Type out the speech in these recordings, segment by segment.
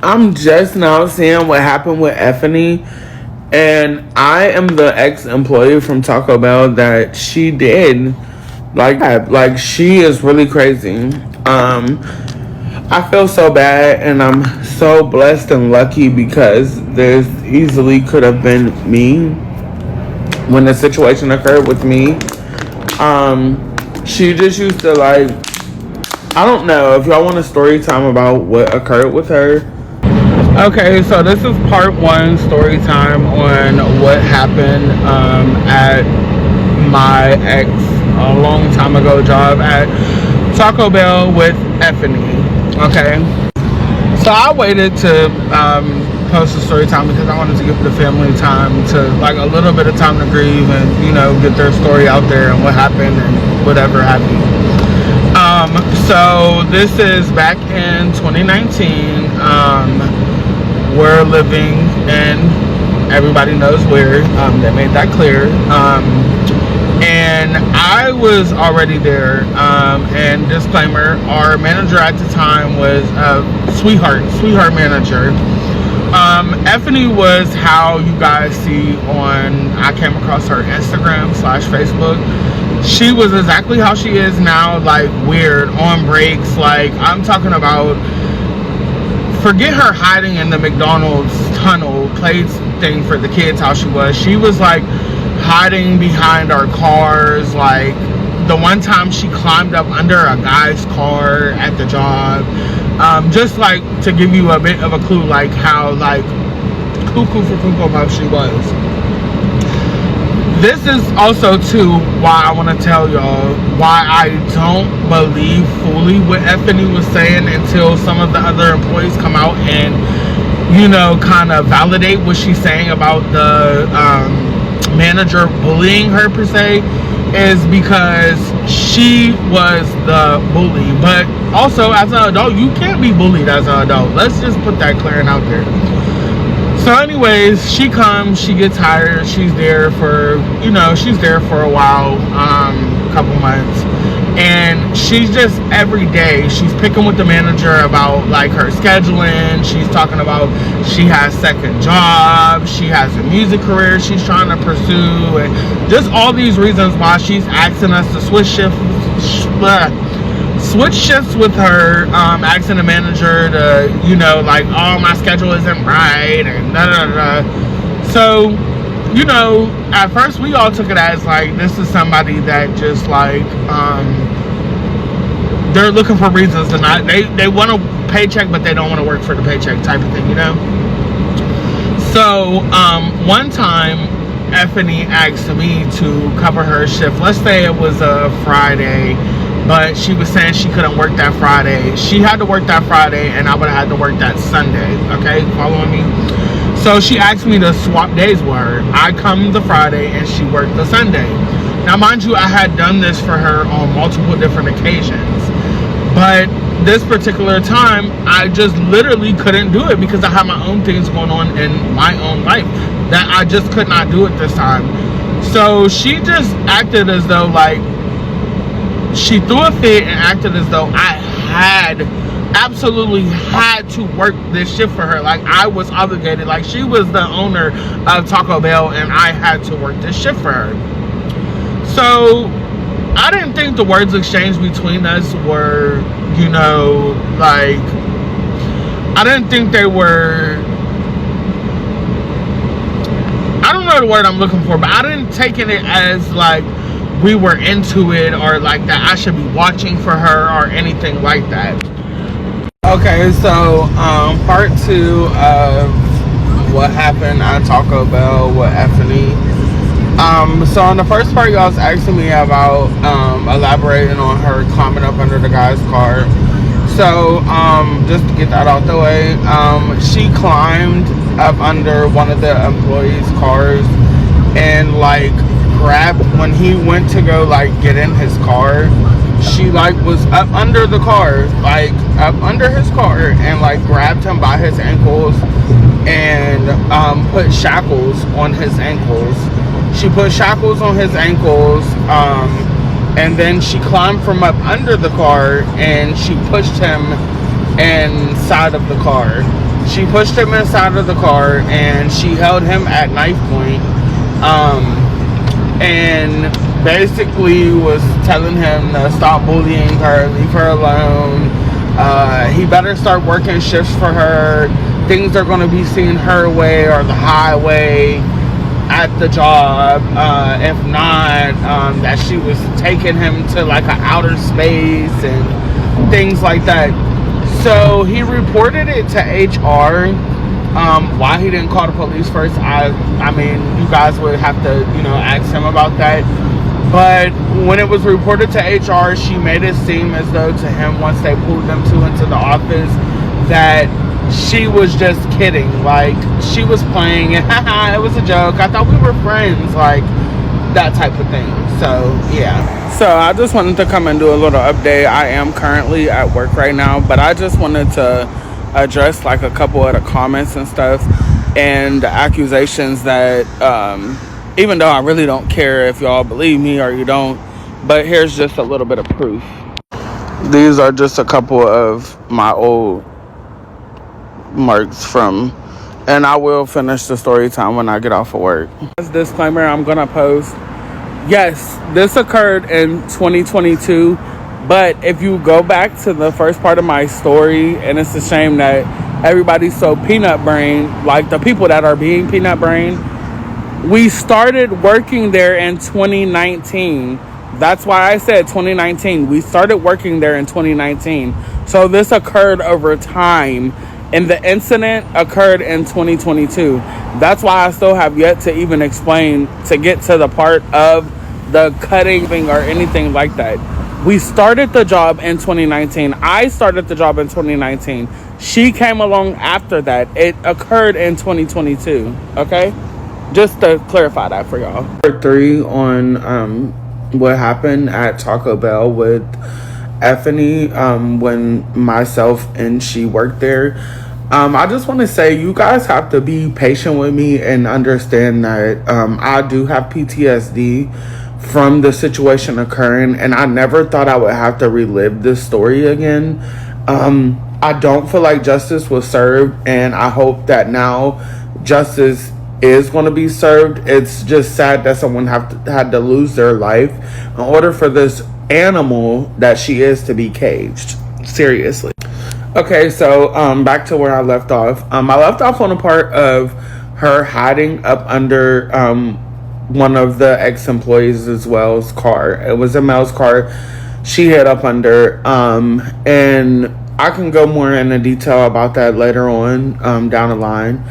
I'm just now seeing what happened with Afeni, and I am the ex-employee from Taco Bell that she did. Like she is really crazy. I feel so bad, and I'm so blessed and lucky because this easily could have been me when the situation occurred with me. She just used to like, I don't know if y'all want a story time about what occurred with her. Okay, so this is part one story time on what happened at my ex a long time ago job at Taco Bell with Afeni. Okay, so I waited to post the story time because I wanted to give the family time to, like, a little bit of time to grieve and, you know, get their story out there and what happened and whatever happened. So this is back in 2019. We're living in, everybody knows where, they made that clear. And I was already there, and disclaimer, our manager at the time was a sweetheart manager. Afeni was how you guys see on, I came across her Instagram/Facebook. She was exactly how she is now, like weird, on breaks. Like, I'm talking about, forget her hiding in the McDonald's tunnel plates thing for the kids, how she was. She was like hiding behind our cars. Like, the one time she climbed up under a guy's car at the job. Just like to give you a bit of a clue, like how like cuckoo for cuckoo how she was. This is also too why I want to tell y'all why I don't believe fully what Afeni was saying until some of the other employees come out and, you know, kind of validate what she's saying about the manager bullying her per se, is because she was the bully. But also, as an adult, you can't be bullied as an adult. Let's just put that clearing out there. So anyways, she comes, she gets hired, she's there for, you know, she's there for a while, a couple months, and she's just, every day, she's picking with the manager about, like, her scheduling. She's talking about she has second jobs, she has a music career she's trying to pursue, and just all these reasons why she's asking us to switch shifts with her, asking the manager to, you know, like, oh, my schedule isn't right, and da da da. So, you know, at first we all took it as like, this is somebody that just like, they're looking for reasons to not, they want a paycheck, but they don't want to work for the paycheck type of thing, you know. So one time Afeni asked me to cover her shift. Let's say it was a Friday, but she was saying she couldn't work that Friday. She had to work that Friday, and I would have had to work that Sunday. Okay, following me? So she asked me to swap days with her. I come the Friday, and she worked the Sunday. Now, mind you, I had done this for her on multiple different occasions. But this particular time, I just literally couldn't do it because I had my own things going on in my own life that I just could not do it this time. So she just acted as though, like, she threw a fit and acted as though I absolutely had to work this shift for her. Like, I was obligated. Like, she was the owner of Taco Bell and I had to work this shift for her. So I didn't think the words exchanged between us were, you know, like, I didn't think they were, I don't know the word I'm looking for, but I didn't take it as like we were into it, or like that I should be watching for her or anything like that. Okay, so part two of what happened at Taco Bell with Afeni. So on the first part, y'all was asking me about elaborating on her climbing up under the guy's car. So just to get that out the way, she climbed up under one of the employees' cars and like grabbed, when he went to go like get in his car, she like was up under the car, like up under his car, and like grabbed him by his ankles and put shackles on his ankles. She put shackles on his ankles, and then she climbed from up under the car and she pushed him inside of the car. She pushed him inside of the car and she held him at knife point, and basically was telling him to stop bullying her, leave her alone. He better start working shifts for her. Things are going to be seen her way or the highway at the job. If not, that she was taking him to like an outer space and things like that. So he reported it to HR. Why he didn't call the police first, I mean, you guys would have to, ask him about that. But when it was reported to HR, she made it seem as though to him, once they pulled them two into the office, that she was just kidding. Like, she was playing, and it was a joke. I thought we were friends, like, that type of thing. So, yeah. So, I just wanted to come and do a little update. I am currently at work right now, but I just wanted to address, like, a couple of the comments and stuff, and the accusations that, even though I really don't care if y'all believe me or you don't, but here's just a little bit of proof. These are just a couple of my old marks from, and I will finish the story time when I get off of work. As disclaimer, I'm gonna post, yes, this occurred in 2022, but if you go back to the first part of my story, and it's a shame that everybody's so peanut brain, like the people that are being peanut brain, we started working there in 2019. That's why I said 2019. We started working there in 2019. So this occurred over time, and the incident occurred in 2022. That's why I still have yet to even explain, to get to the part of the cutting thing or anything like that. We started the job in 2019. I started the job in 2019. She came along after that. It occurred in 2022. Okay? Just to clarify that for y'all. Part 3 on what happened at Taco Bell with Afeni, when myself and she worked there. I just want to say, you guys have to be patient with me and understand that I do have PTSD from the situation occurring, and I never thought I would have to relive this story again. I don't feel like justice was served, and I hope that now justice is going to be served. It's just sad that someone had to lose their life in order for this animal that she is to be caged. Seriously. Okay, so back to where I left off. I left off on a part of her hiding up under one of the ex-employees as well's car. It was a male's car she hid up under, and I can go more into detail about that later on down the line.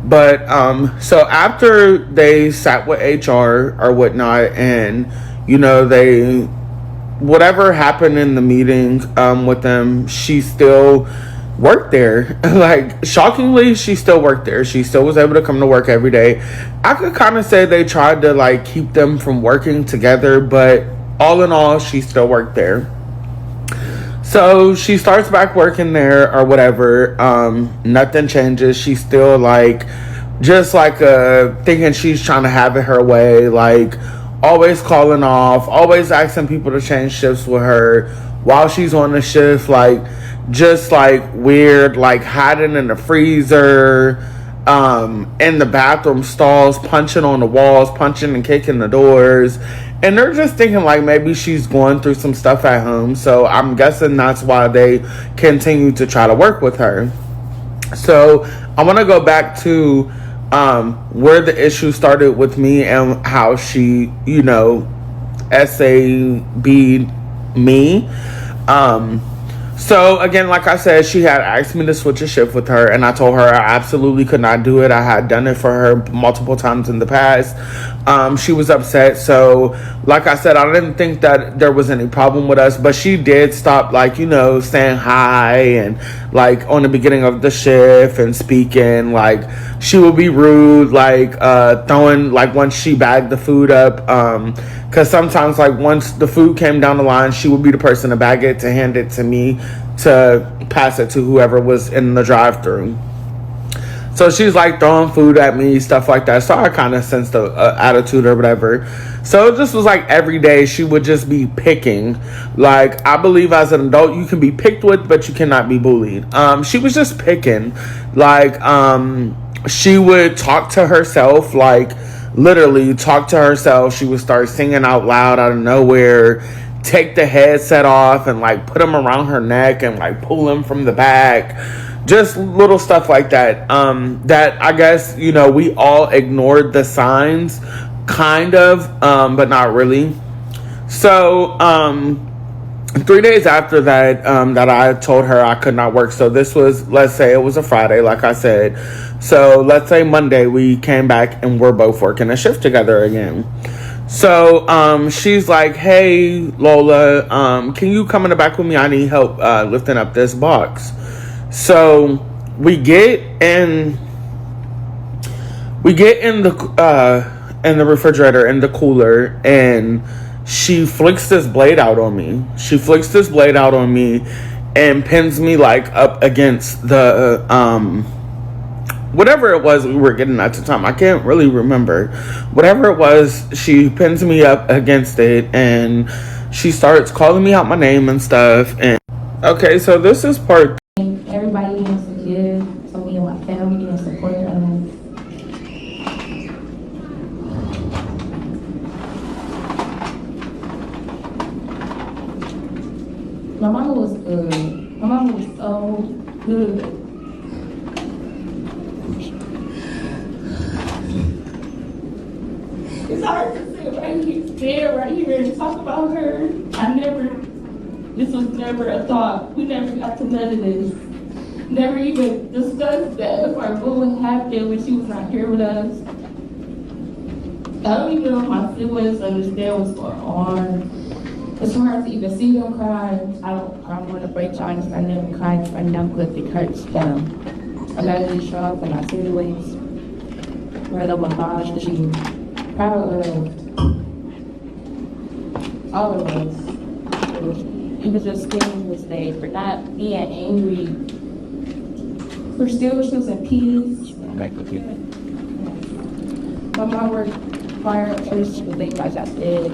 But so after they sat with HR or whatnot, and they, whatever happened in the meeting with them, she still worked there. Like, shockingly, she still worked there. She still was able to come to work every day. I could kind of say they tried to like keep them from working together, but all in all, she still worked there. So she starts back working there or whatever. Nothing changes. She's still like, just like thinking she's trying to have it her way, like always calling off, always asking people to change shifts with her while she's on the shift, like just like weird, like hiding in the freezer, in the bathroom stalls, punching on the walls, punching and kicking the doors. And they're just thinking like maybe she's going through some stuff at home. So I'm guessing that's why they continue to try to work with her. So I want to go back to where the issue started with me and how she, SAB'd me. So again, like I said, she had asked me to switch a shift with her, and I told her I absolutely could not do it. I had done it for her multiple times in the past. She was upset. So like I said, I didn't think that there was any problem with us, but she did stop, like, saying hi and like on the beginning of the shift and speaking. Like, she would be rude, like throwing, like once she bagged the food up, because sometimes, like, once the food came down the line, she would be the person to bag it, to hand it to me, to pass it to whoever was in the drive-thru. So she's like throwing food at me, stuff like that. So I kind of sensed the attitude or whatever. So it just was like every day she would just be picking. Like, I believe as an adult you can be picked with, but you cannot be bullied. She was just picking. Like, she would talk to herself, like literally talk to herself. She would start singing out loud out of nowhere, take the headset off and like put them around her neck and like pull them from the back. Just little stuff like that. That I guess, you know, we all ignored the signs, kind of, but not really. So, 3 days after that, that I told her I could not work. So this was, let's say it was a Friday, like I said. So let's say Monday we came back and we're both working a shift together again. So, she's like, hey, Lola, can you come in the back with me? I need help, lifting up this box. So we get in the refrigerator, in the cooler, and she flicks this blade out on me. And pins me like up against the whatever it was we were getting at the time. I can't really remember. Whatever it was, she pins me up against it and she starts calling me out my name and stuff. And okay, so this is part. Everybody wants to give, so me and my family and support them. My mama was good. My mama was so good. It's hard to sit right here and talk about her. This was never a thought. We never got to none of this. Never even discussed that or what would happen when she was not here with us. I don't even know if my siblings understand what's going on. It's hard to even see them cry. I don't want to break y'all because I never cried for them because it hurts them. I'm not really sure for my siblings. Where the massage that she was proud of. All of us. It was just scaring this day for not being angry. For still choosing peace. Back with you. My mom worked fire at church because they thought I said.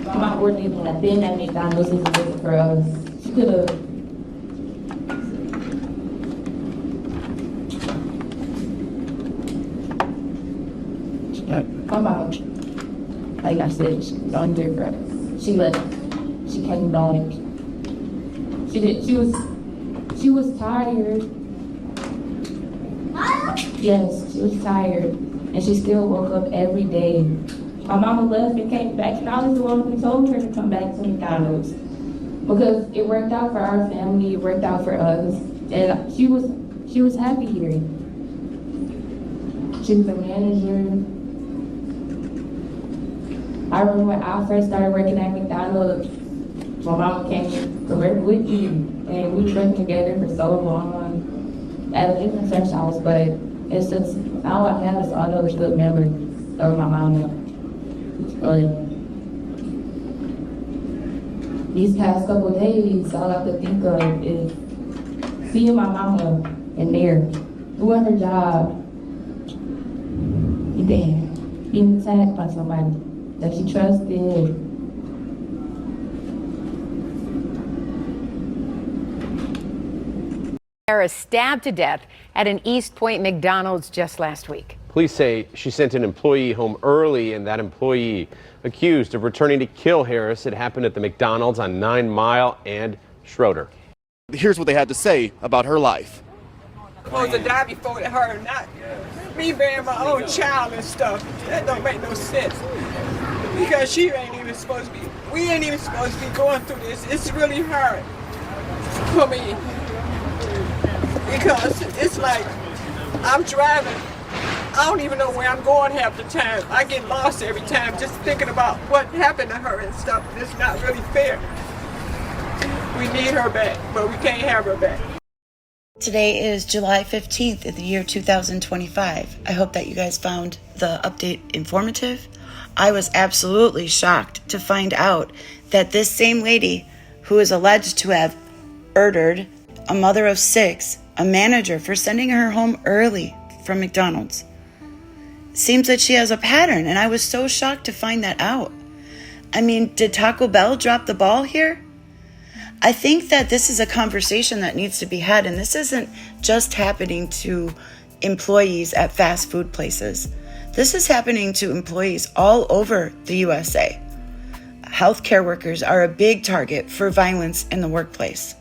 My mom worked even at then at McDonald's is looking for us. She could have. My mom, like I said, she was on different. She left. She came down. She did. She was tired. Yes, she was tired, and she still woke up every day. My mama left and came back, and I was the one who told her to come back to McDonald's because it worked out for our family, it worked out for us, and she was happy here. She was a manager. I remember when I first started working at McDonald's, my mama came to work with me, and we worked together for so long at a different church house, but it's just, all I have is all those good memories of my mama. These past couple of days, all I could think of is seeing my mama in there, doing her job, and then being attacked by somebody that she trusted. Sarah stabbed to death at an Eastpointe McDonald's just last week. Police say she sent an employee home early, and that employee accused of returning to kill Harris. It happened at the McDonald's on 9 Mile and Schroeder. Here's what they had to say about her life. Supposed to die before her, not me bearing my own child and stuff. That don't make no sense. Because she ain't even supposed to be, we ain't even supposed to be going through this. It's really hard for me. Because it's like, I'm driving, I don't even know where I'm going half the time. I get lost every time just thinking about what happened to her and stuff. It's not really fair. We need her back, but we can't have her back. Today is July 15th of the year 2025. I hope that you guys found the update informative. I was absolutely shocked to find out that this same lady who is alleged to have murdered a mother of 6, a manager for sending her home early from McDonald's. Seems that she has a pattern, and I was so shocked to find that out. I mean, did Taco Bell drop the ball here? I think that this is a conversation that needs to be had, and this isn't just happening to employees at fast food places. This is happening to employees all over the USA. Healthcare workers are a big target for violence in the workplace.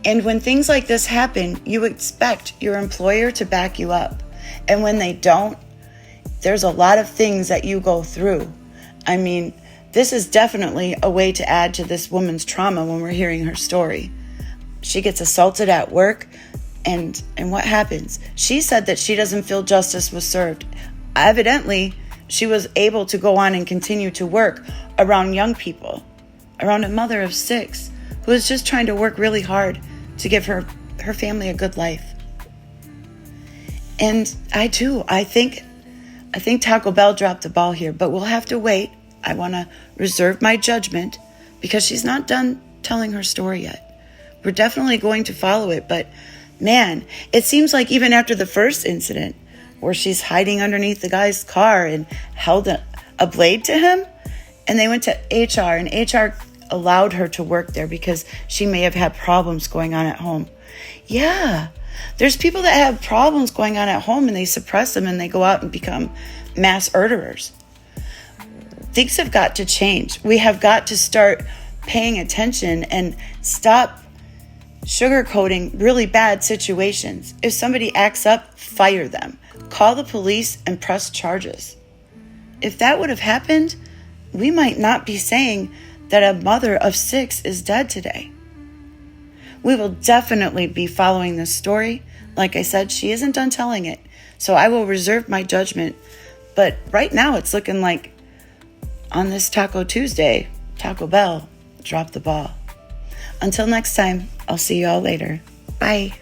And when things like this happen, you expect your employer to back you up. And when they don't, there's a lot of things that you go through. I mean, this is definitely a way to add to this woman's trauma when we're hearing her story. She gets assaulted at work, and what happens? She said that she doesn't feel justice was served. Evidently, she was able to go on and continue to work around young people, around a mother of 6 who is just trying to work really hard to give her family a good life. And I think Taco Bell dropped the ball here, but we'll have to wait. I want to reserve my judgment because she's not done telling her story yet. We're definitely going to follow it, but man, it seems like even after the first incident where she's hiding underneath the guy's car and held a blade to him, and they went to HR, and HR allowed her to work there because she may have had problems going on at home. Yeah, there's people that have problems going on at home and they suppress them and they go out and become mass murderers. Things have got to change. We have got to start paying attention and stop sugarcoating really bad situations. If somebody acts up, fire them. Call the police and press charges. If that would have happened, we might not be saying that a mother of 6 is dead today. We will definitely be following this story. Like I said, she isn't done telling it, so I will reserve my judgment. But right now it's looking like on this Taco Tuesday, Taco Bell dropped the ball. Until next time, I'll see you all later. Bye.